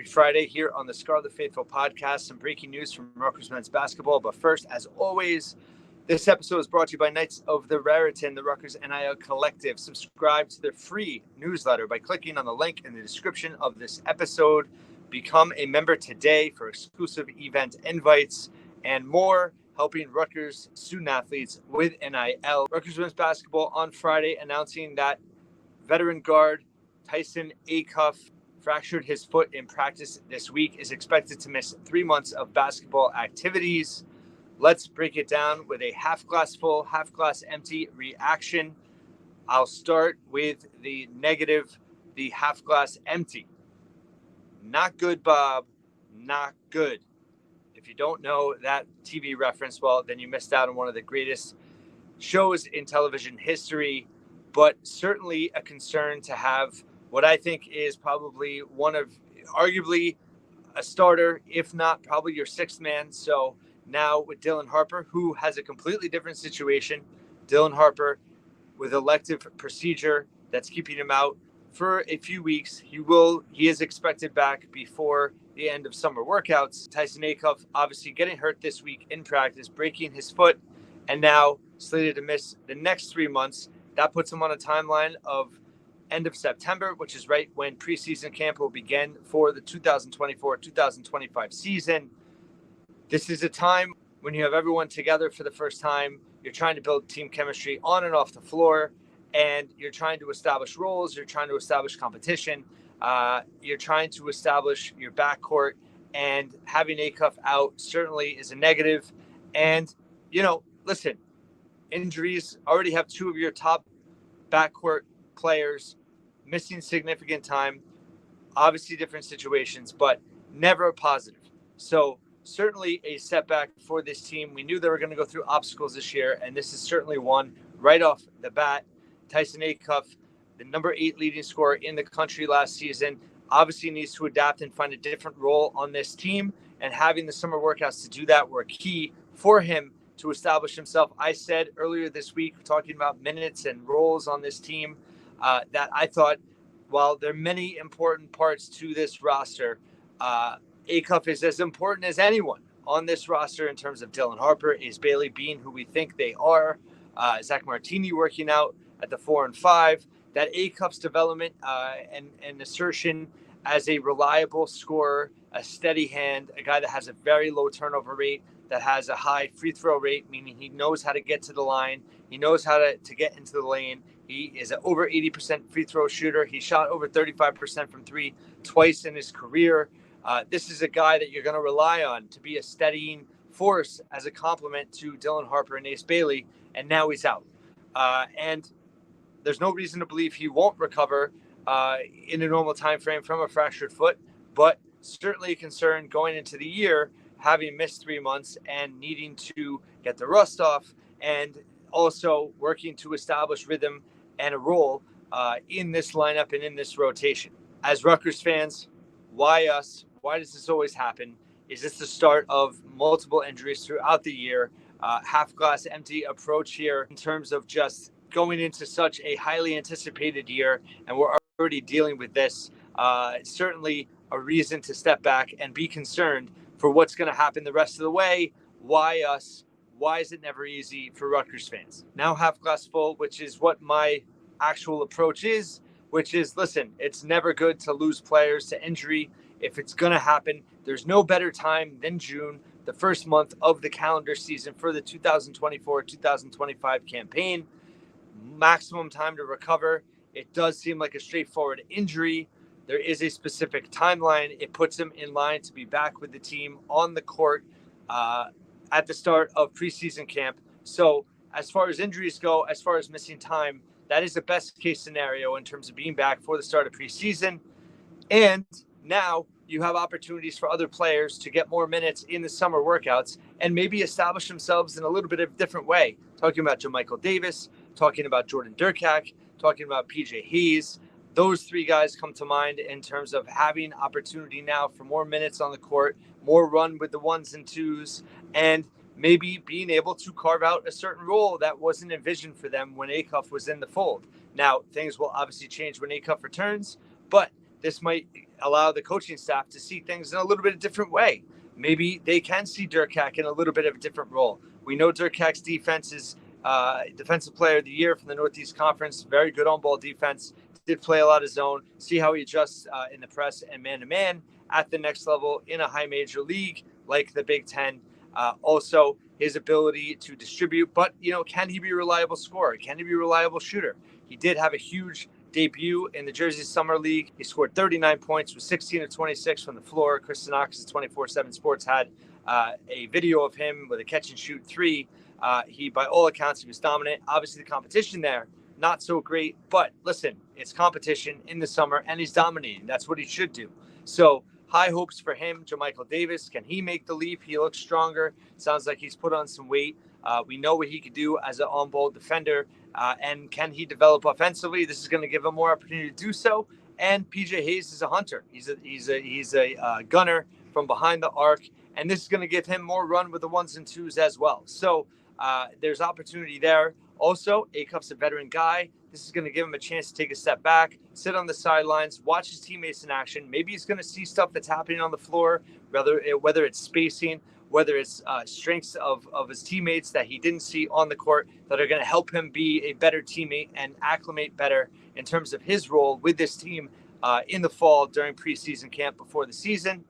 Happy Friday here on the Scarlet Faithful podcast. Some breaking news from Rutgers men's basketball. But first, as always, this episode is brought to you by Knights of the Raritan, the Rutgers NIL Collective. Subscribe to their free newsletter by clicking on the link in the description of this episode. Become a member today for exclusive event invites and more, helping Rutgers student athletes with NIL. Rutgers men's basketball on Friday announcing that veteran guard Tyson Acuff fractured his foot in practice this week, is expected to miss 3 months of basketball activities. Let's break it down with a half glass full, half glass empty reaction. I'll start with the negative, the half glass empty. Not good, Bob. Not good. If you don't know that TV reference, well, then you missed out on one of the greatest shows in television history, but certainly a concern to have what I think is probably one of, arguably a starter, if not probably your sixth man. So now with Dylan Harper, who has a completely different situation. Dylan Harper with elective procedure that's keeping him out for a few weeks. He is expected back before the end of summer workouts. Tyson Acuff obviously getting hurt this week in practice, breaking his foot, and now slated to miss the next 3 months. That puts him on a timeline of end of September, which is right when preseason camp will begin for the 2024-2025 season. This is a time when you have everyone together for the first time. You're trying to build team chemistry on and off the floor, and you're trying to establish roles. You're trying to establish competition. You're trying to establish your backcourt, and having Acuff out certainly is a negative. And, listen, injuries already have two of your top backcourt players missing significant time, obviously different situations, but never a positive. So certainly a setback for this team. We knew they were going to go through obstacles this year, and this is certainly one right off the bat. Tyson Acuff, the number 8 leading scorer in the country last season, obviously needs to adapt and find a different role on this team, and having the summer workouts to do that were key for him to establish himself. I said earlier this week, talking about minutes and roles on this team, that I thought, while there are many important parts to this roster, Acuff is as important as anyone on this roster in terms of Dylan Harper, Ace Bailey being who we think they are, Zach Martini working out at the 4 and 5. That Acuff's development and assertion as a reliable scorer, a steady hand, a guy that has a very low turnover rate, that has a high free throw rate, meaning he knows how to get to the line. He knows how to get into the lane. He is an over 80% free throw shooter. He shot over 35% from three twice in his career. This is a guy that you're going to rely on to be a steadying force as a complement to Dylan Harper and Ace Bailey, and now he's out. And there's no reason to believe he won't recover in a normal time frame from a fractured foot, but certainly a concern going into the year, having missed 3 months and needing to get the rust off, and also working to establish rhythm and a role in this lineup and in this rotation. As Rutgers fans, why us? Why does this always happen? Is this the start of multiple injuries throughout the year? Half glass empty approach here in terms of just going into such a highly anticipated year, and we're already dealing with this. It's certainly a reason to step back and be concerned for what's going to happen the rest of the way. Why us? Why is it never easy for Rutgers fans? Now half glass full, which is what my actual approach is, which is, listen, it's never good to lose players to injury. If it's going to happen, there's no better time than June, the first month of the calendar season for the 2024-2025 campaign. Maximum time to recover. It does seem like a straightforward injury. There is a specific timeline. It puts him in line to be back with the team on the court at the start of preseason camp. So as far as injuries go, as far as missing time, that is the best case scenario in terms of being back for the start of preseason. And now you have opportunities for other players to get more minutes in the summer workouts and maybe establish themselves in a little bit of a different way. Talking about JaMychal Davis, talking about Jordan Durham, talking about PJ Hayes. Those three guys come to mind in terms of having opportunity now for more minutes on the court, more run with the 1s and 2s, and maybe being able to carve out a certain role that wasn't envisioned for them when Acuff was in the fold. Now, things will obviously change when Acuff returns, but this might allow the coaching staff to see things in a little bit of a different way. Maybe they can see Durham in a little bit of a different role. We know Durham's defense is Defensive Player of the Year from the Northeast Conference. Very good on-ball defense. Did play a lot of zone. See how he adjusts in the press and man-to-man at the next level in a high major league like the Big Ten. Also, his ability to distribute. But, can he be a reliable scorer? Can he be a reliable shooter? He did have a huge debut in the Jersey Summer League. He scored 39 points with 16 of 26 from the floor. Tyson Acuff of 24/7 Sports had a video of him with a catch-and-shoot three. By all accounts, he was dominant. Obviously, the competition there, not so great. But listen, it's competition in the summer, and he's dominating. That's what he should do. So high hopes for him. JaMychal Davis, can he make the leap? He looks stronger. Sounds like he's put on some weight. We know what he could do as an on-ball defender. And can he develop offensively? This is going to give him more opportunity to do so. And PJ Hayes is a hunter. He's a gunner from behind the arc. And this is going to give him more run with the ones and twos as well. So there's opportunity there. Also, Acuff's a veteran guy. This is going to give him a chance to take a step back, sit on the sidelines, watch his teammates in action. Maybe he's going to see stuff that's happening on the floor, whether it's spacing, whether it's strengths of his teammates that he didn't see on the court that are going to help him be a better teammate and acclimate better in terms of his role with this team in the fall during preseason camp before the season.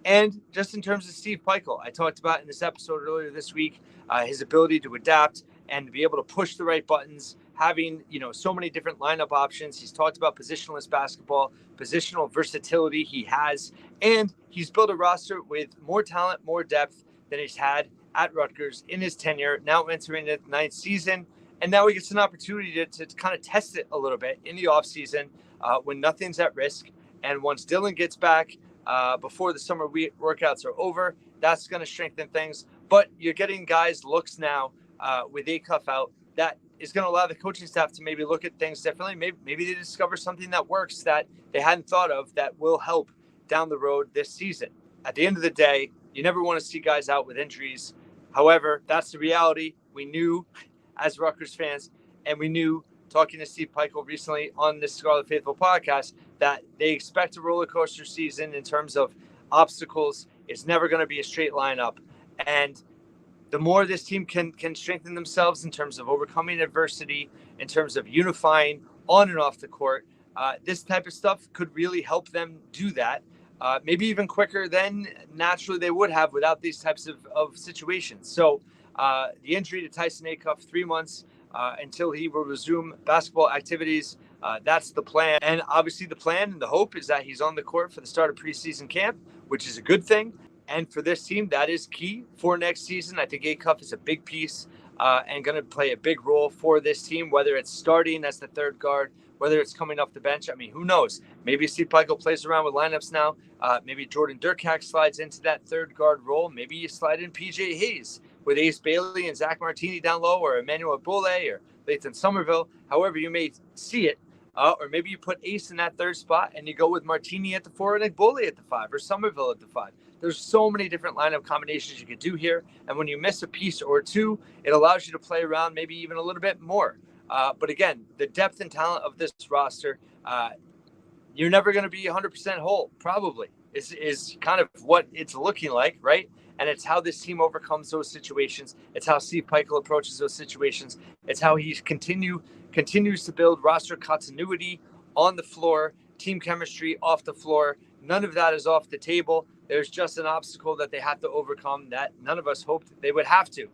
And just in terms of Steve Pikiell, I talked about in this episode earlier this week, his ability to adapt and to be able to push the right buttons, having, so many different lineup options. He's talked about positionless basketball, positional versatility he has, and he's built a roster with more talent, more depth than he's had at Rutgers in his tenure, now entering the 9th season. And now he gets an opportunity to kind of test it a little bit in the offseason when nothing's at risk. And once Dylan gets back, before the summer workouts are over, that's going to strengthen things. But you're getting guys looks now with Acuff out that is going to allow the coaching staff to maybe look at things differently. Maybe they discover something that works that they hadn't thought of that will help down the road this season. At the end of the day, you never want to see guys out with injuries. However, that's the reality. We knew as Rutgers fans, and we knew talking to Steve Pikiell recently on this Scarlet Faithful podcast, that they expect a roller coaster season in terms of obstacles. It's never going to be a straight line up. And the more this team can strengthen themselves in terms of overcoming adversity, in terms of unifying on and off the court, this type of stuff could really help them do that. Maybe even quicker than naturally they would have without these types of situations. So the injury to Tyson Acuff, 3 months until he will resume basketball activities. That's the plan. And obviously the plan and the hope is that he's on the court for the start of preseason camp, which is a good thing. And for this team, that is key for next season. I think Acuff is a big piece and going to play a big role for this team, whether it's starting as the third guard, whether it's coming off the bench. I mean, who knows? Maybe Steve Pikiell plays around with lineups now. Maybe Jordan Durham slides into that third guard role. Maybe you slide in PJ Hayes with Ace Bailey and Zach Martini down low, or Emmanuel Boule or Lathan Somerville, however you may see it. Or maybe you put Ace in that third spot and you go with Martini at the 4 and Boule at the 5 or Somerville at the 5. There's so many different lineup combinations you could do here. And when you miss a piece or two, it allows you to play around maybe even a little bit more. But again, the depth and talent of this roster, you're never going to be 100% whole, probably, is kind of what it's looking like, right? And it's how this team overcomes those situations. It's how Steve Pikiell approaches those situations. It's how he continues to build roster continuity on the floor, team chemistry off the floor. None of that is off the table. There's just an obstacle that they have to overcome that none of us hoped they would have to.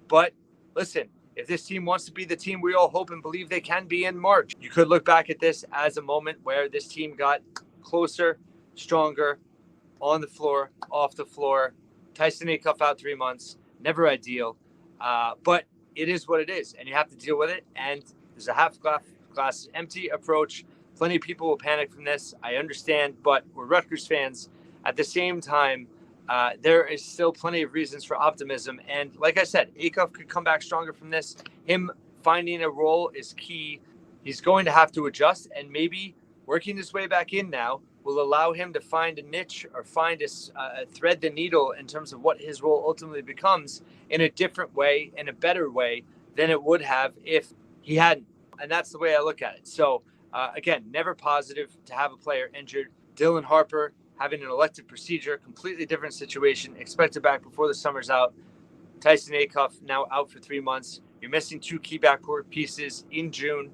But listen, if this team wants to be the team we all hope and believe they can be in March, you could look back at this as a moment where this team got closer, stronger, on the floor, off the floor. Tyson Acuff out 3 months, never ideal, but it is what it is, and you have to deal with it. And there's a half glass empty approach. Plenty of people will panic from this. I understand, but we're Rutgers fans. At the same time, there is still plenty of reasons for optimism. And like I said, Acuff could come back stronger from this. Him finding a role is key. He's going to have to adjust, and maybe working his way back in now will allow him to find a niche or find a thread the needle in terms of what his role ultimately becomes in a different way, in a better way than it would have if he hadn't. And that's the way I look at it. So again, never positive to have a player injured, Dylan Harper having an elective procedure, completely different situation, expected back before the summer's out. Tyson Acuff now out for 3 months. You're missing 2 key backcourt pieces in June.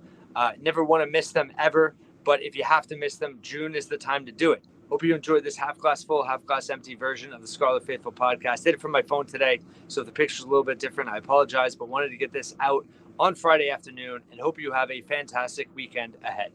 Never want to miss them ever, but if you have to miss them, June is the time to do it. Hope you enjoyed this half glass full, half glass empty version of the Scarlet Faithful podcast. Did it from my phone today, so if the picture's a little bit different, I apologize, but wanted to get this out on Friday afternoon and hope you have a fantastic weekend ahead.